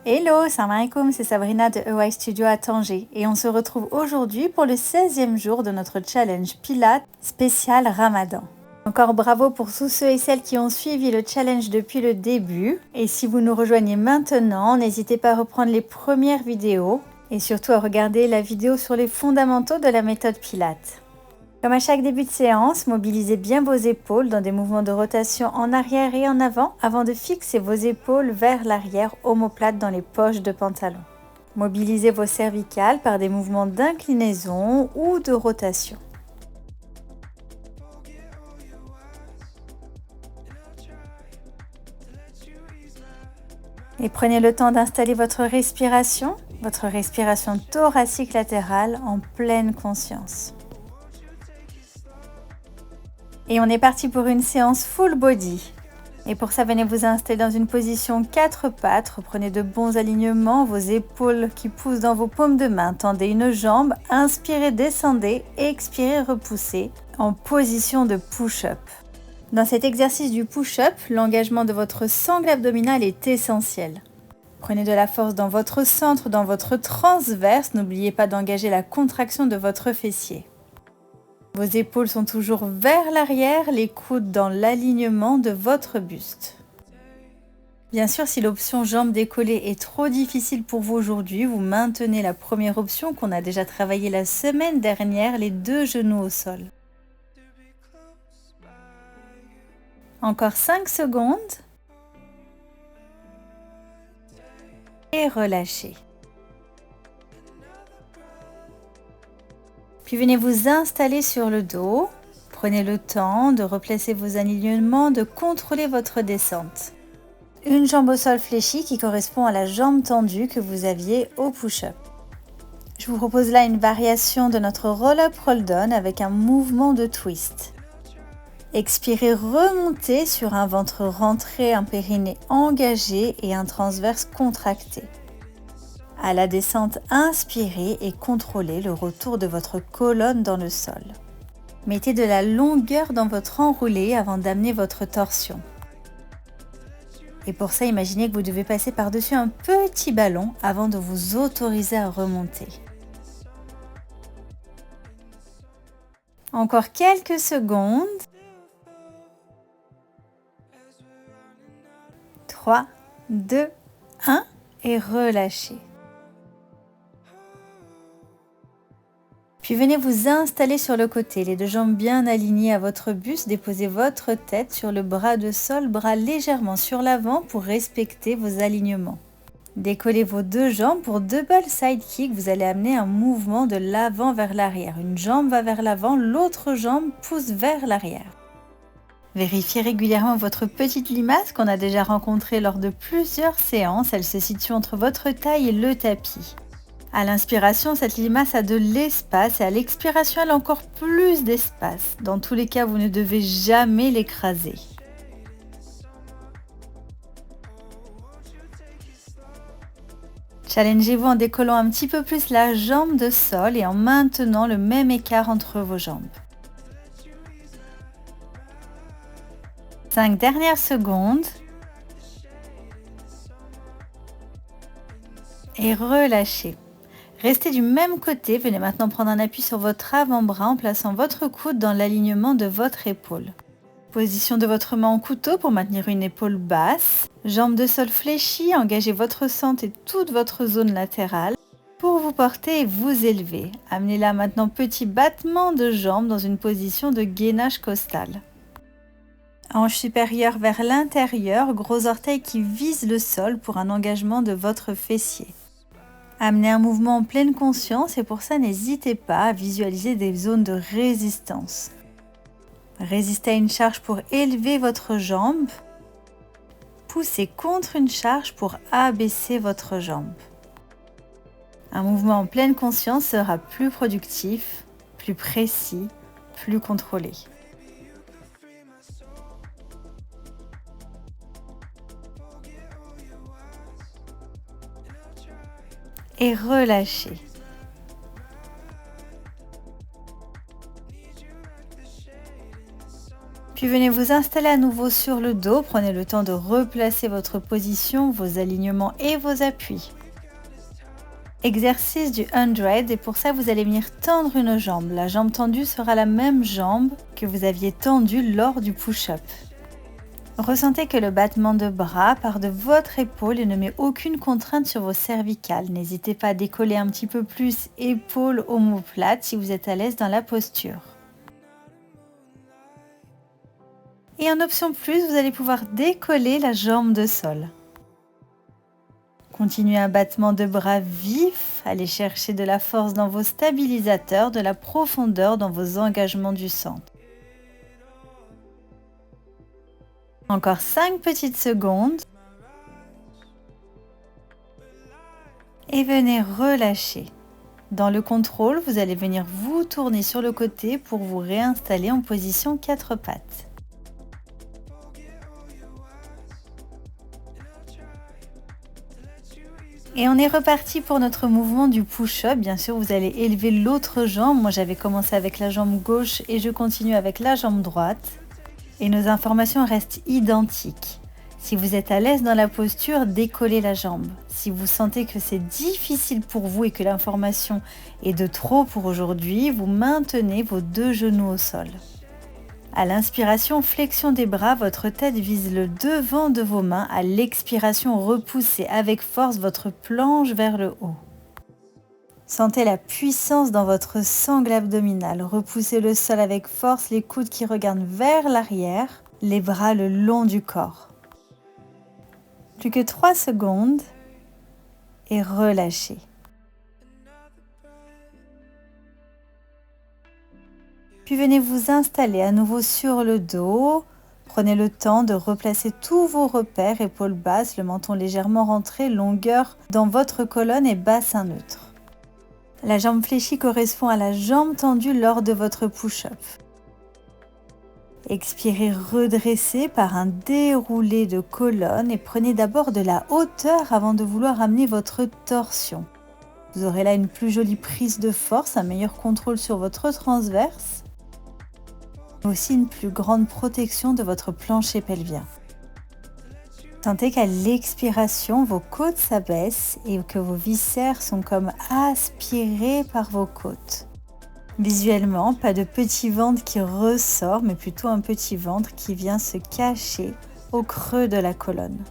Hello, salam alaikum, c'est Sabrina de EY Studio à Tanger et on se retrouve aujourd'hui pour le 16e jour de notre challenge Pilates spécial Ramadan. Encore bravo pour tous ceux et celles qui ont suivi le challenge depuis le début. Et si vous nous rejoignez maintenant, n'hésitez pas à reprendre les premières vidéos et surtout à regarder la vidéo sur les fondamentaux de la méthode Pilates. Comme à chaque début de séance, mobilisez bien vos épaules dans des mouvements de rotation en arrière et en avant de fixer vos épaules vers l'arrière, omoplate dans les poches de pantalon. Mobilisez vos cervicales par des mouvements d'inclinaison ou de rotation. Et prenez le temps d'installer votre respiration thoracique latérale en pleine conscience. Et on est parti pour une séance full body. Et pour ça, venez vous installer dans une position 4 pattes. Reprenez de bons alignements, vos épaules qui poussent dans vos paumes de main. Tendez une jambe, inspirez, descendez, expirez, repoussez en position de push-up. Dans cet exercice du push-up, l'engagement de votre sangle abdominale est essentiel. Prenez de la force dans votre centre, dans votre transverse. N'oubliez pas d'engager la contraction de votre fessier. Vos épaules sont toujours vers l'arrière, les coudes dans l'alignement de votre buste. Bien sûr, si l'option jambes décollées est trop difficile pour vous aujourd'hui, vous maintenez la première option qu'on a déjà travaillée la semaine dernière, les 2 genoux au sol. Encore 5 secondes. Et relâchez. Puis venez vous installer sur le dos. Prenez le temps de replacer vos alignements, de contrôler votre descente. Une jambe au sol fléchie qui correspond à la jambe tendue que vous aviez au push-up. Je vous propose là une variation de notre roll-up, roll-down avec un mouvement de twist. Expirez, remontez sur un ventre rentré, un périnée engagé et un transverse contracté. À la descente, inspirez et contrôlez le retour de votre colonne dans le sol. Mettez de la longueur dans votre enroulé avant d'amener votre torsion. Et pour ça, imaginez que vous devez passer par-dessus un petit ballon avant de vous autoriser à remonter. Encore quelques secondes. 3, 2, 1 et relâchez. Puis venez vous installer sur le côté, les 2 jambes bien alignées à votre buste, déposez votre tête sur le bras de sol, bras légèrement sur l'avant pour respecter vos alignements. Décollez vos 2 jambes pour double side kick, vous allez amener un mouvement de l'avant vers l'arrière. Une jambe va vers l'avant, l'autre jambe pousse vers l'arrière. Vérifiez régulièrement votre petite limace qu'on a déjà rencontrée lors de plusieurs séances, elle se situe entre votre taille et le tapis. À l'inspiration, cette limace a de l'espace et à l'expiration, elle a encore plus d'espace. Dans tous les cas, vous ne devez jamais l'écraser. Challengez-vous en décollant un petit peu plus la jambe de sol et en maintenant le même écart entre vos jambes. 5 dernières secondes. Et relâchez. Restez du même côté, venez maintenant prendre un appui sur votre avant-bras en plaçant votre coude dans l'alignement de votre épaule. Position de votre main en couteau pour maintenir une épaule basse. Jambe de sol fléchie, engagez votre centre et toute votre zone latérale pour vous porter et vous élever. Amenez là maintenant petit battement de jambes dans une position de gainage costal. Hanche supérieure vers l'intérieur, gros orteil qui vise le sol pour un engagement de votre fessier. Amenez un mouvement en pleine conscience et pour ça, n'hésitez pas à visualiser des zones de résistance. Résistez à une charge pour élever votre jambe. Poussez contre une charge pour abaisser votre jambe. Un mouvement en pleine conscience sera plus productif, plus précis, plus contrôlé. Et relâchez. Puis Puis venez vous installer à nouveau sur le dos. Prenez le temps de replacer votre position, vos alignements et vos appuis. Exercice du 100 et pour ça vous allez venir tendre une jambe. La jambe tendue sera la même jambe que vous aviez tendue lors du push-up. Ressentez que le battement de bras part de votre épaule et ne met aucune contrainte sur vos cervicales. N'hésitez pas à décoller un petit peu plus épaules omoplates si vous êtes à l'aise dans la posture. Et en option plus, vous allez pouvoir décoller la jambe de sol. Continuez un battement de bras vif, allez chercher de la force dans vos stabilisateurs, de la profondeur dans vos engagements du centre. Encore 5 petites secondes. Et venez relâcher. Dans le contrôle, vous allez venir vous tourner sur le côté pour vous réinstaller en position 4 pattes. Et on est reparti pour notre mouvement du push-up. Bien sûr, vous allez élever l'autre jambe. Moi, j'avais commencé avec la jambe gauche et je continue avec la jambe droite. Et nos informations restent identiques. Si vous êtes à l'aise dans la posture, décollez la jambe. Si vous sentez que c'est difficile pour vous et que l'information est de trop pour aujourd'hui, vous maintenez vos 2 genoux au sol. À l'inspiration, flexion des bras, votre tête vise le devant de vos mains. À l'expiration, repoussez avec force votre planche vers le haut. Sentez la puissance dans votre sangle abdominale. Repoussez le sol avec force, les coudes qui regardent vers l'arrière, les bras le long du corps. Plus que 3 secondes et relâchez. Puis venez vous installer à nouveau sur le dos. Prenez le temps de replacer tous vos repères, épaules basses, le menton légèrement rentré, longueur dans votre colonne et bassin neutre. La jambe fléchie correspond à la jambe tendue lors de votre push-up. Expirez, redressez par un déroulé de colonne et prenez d'abord de la hauteur avant de vouloir amener votre torsion. Vous aurez là une plus jolie prise de force, un meilleur contrôle sur votre transverse. Aussi une plus grande protection de votre plancher pelvien. Sentez qu'à l'expiration, vos côtes s'abaissent et que vos viscères sont comme aspirés par vos côtes. Visuellement, pas de petit ventre qui ressort, mais plutôt un petit ventre qui vient se cacher au creux de la colonne.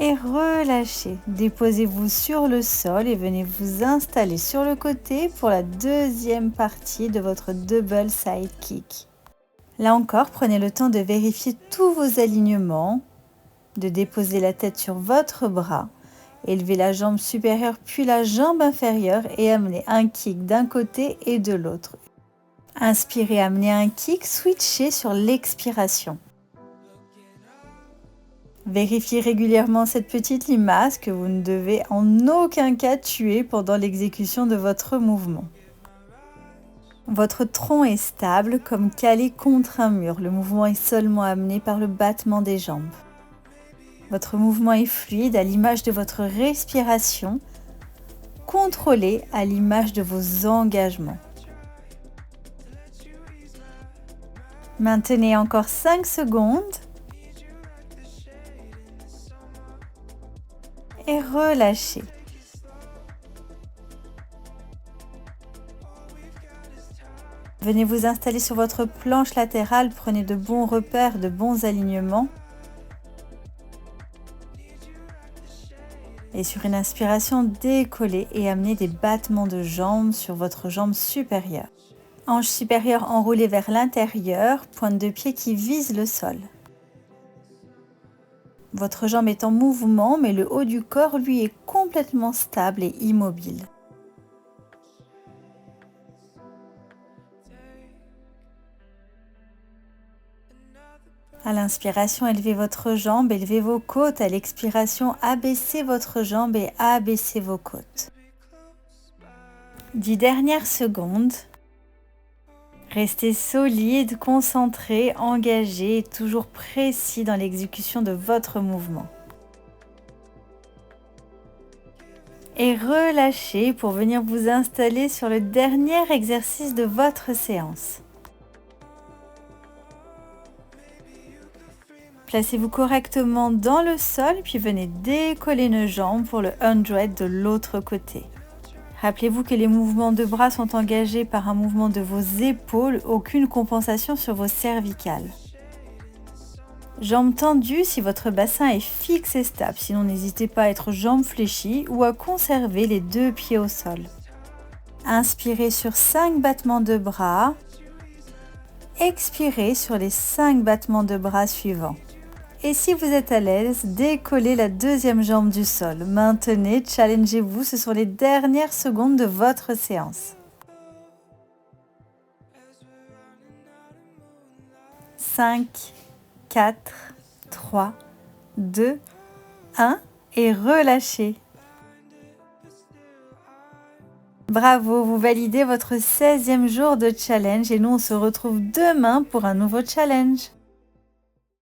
Et relâchez. Déposez-vous sur le sol et venez vous installer sur le côté pour la deuxième partie de votre double side kick. Là encore, prenez le temps de vérifier tous vos alignements, de déposer la tête sur votre bras, élevez la jambe supérieure puis la jambe inférieure et amenez un kick d'un côté et de l'autre. Inspirez, amenez un kick, switchez sur l'expiration. Vérifiez régulièrement cette petite limace que vous ne devez en aucun cas tuer pendant l'exécution de votre mouvement. Votre tronc est stable comme calé contre un mur. Le mouvement est seulement amené par le battement des jambes. Votre mouvement est fluide à l'image de votre respiration, contrôlé à l'image de vos engagements. Maintenez encore 5 secondes. Et relâchez. Venez vous installer sur votre planche latérale, prenez de bons repères, de bons alignements. Et sur une inspiration, décollez et amenez des battements de jambes sur votre jambe supérieure. Hanche supérieure enroulée vers l'intérieur, pointe de pied qui vise le sol. Votre jambe est en mouvement, mais le haut du corps, lui, est complètement stable et immobile. À l'inspiration, élevez votre jambe, élevez vos côtes. À l'expiration, abaissez votre jambe et abaissez vos côtes. 10 dernières secondes. Restez solide, concentré, engagé et toujours précis dans l'exécution de votre mouvement. Et relâchez pour venir vous installer sur le dernier exercice de votre séance. Placez-vous correctement dans le sol, puis venez décoller nos jambes pour le 100 de l'autre côté. Rappelez-vous que les mouvements de bras sont engagés par un mouvement de vos épaules, aucune compensation sur vos cervicales. Jambes tendues si votre bassin est fixe et stable, sinon n'hésitez pas à être jambes fléchies ou à conserver les 2 pieds au sol. Inspirez sur 5 battements de bras, expirez sur les 5 battements de bras suivants. Et si vous êtes à l'aise, décollez la deuxième jambe du sol. Maintenez, challengez-vous, ce sont les dernières secondes de votre séance. 5, 4, 3, 2, 1 et relâchez. Bravo, vous validez votre 16e jour de challenge et nous on se retrouve demain pour un nouveau challenge.